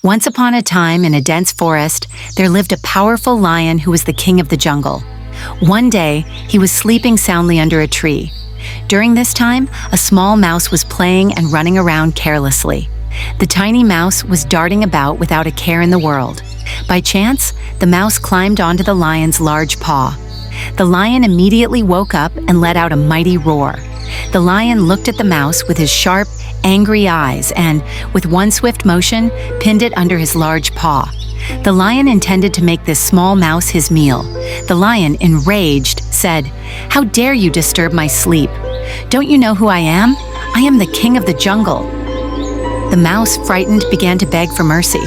Once upon a time, in a dense forest, there lived a powerful lion who was the king of the jungle. One day, he was sleeping soundly under a tree. During this time, a small mouse was playing and running around carelessly. The tiny mouse was darting about without a care in the world. By chance, the mouse climbed onto the lion's large paw. The lion immediately woke up and let out a mighty roar. The lion looked at the mouse with his sharp, angry eyes and, with one swift motion, pinned it under his large paw. The lion intended to make this small mouse his meal. The lion, enraged, said, "How dare you disturb my sleep? Don't you know who I am? I am the king of the jungle." The mouse, frightened, began to beg for mercy.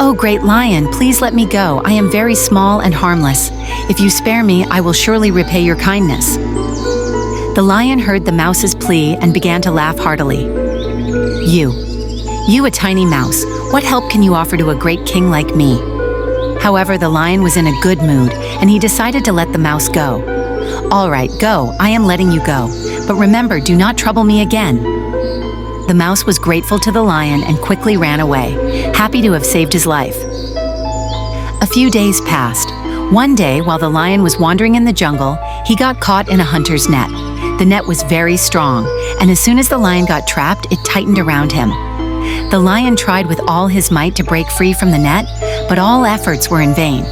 "Oh, great lion, please let me go. I am very small and harmless. If you spare me, I will surely repay your kindness." The lion heard the mouse's plea and began to laugh heartily. You a tiny mouse, what help can you offer to a great king like me?" However, the lion was in a good mood, and he decided to let the mouse go. "All right, go, I am letting you go. But remember, do not trouble me again." The mouse was grateful to the lion and quickly ran away, happy to have saved his life. A few days passed. One day, while the lion was wandering in the jungle, he got caught in a hunter's net. The net was very strong, and as soon as the lion got trapped, it tightened around him. The lion tried with all his might to break free from the net, but all efforts were in vain.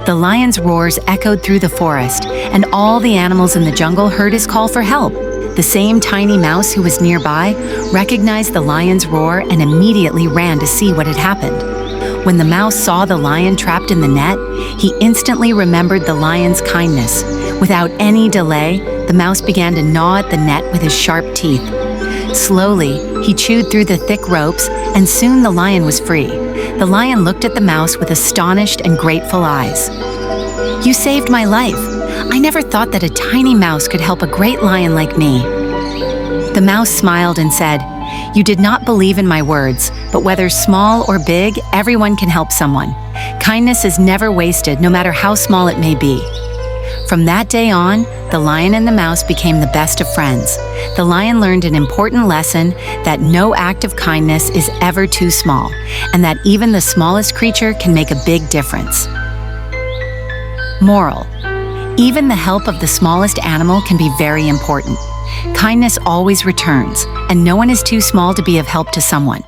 The lion's roars echoed through the forest, and all the animals in the jungle heard his call for help. The same tiny mouse who was nearby recognized the lion's roar and immediately ran to see what had happened. When the mouse saw the lion trapped in the net, he instantly remembered the lion's kindness. Without any delay, the mouse began to gnaw at the net with his sharp teeth. Slowly, he chewed through the thick ropes, and soon the lion was free. The lion looked at the mouse with astonished and grateful eyes. "You saved my life. I never thought that a tiny mouse could help a great lion like me." The mouse smiled and said, "You did not believe in my words, but whether small or big, everyone can help someone. Kindness is never wasted, no matter how small it may be." From that day on, the lion and the mouse became the best of friends. The lion learned an important lesson that no act of kindness is ever too small, and that even the smallest creature can make a big difference. Moral: even the help of the smallest animal can be very important. Kindness always returns, and no one is too small to be of help to someone.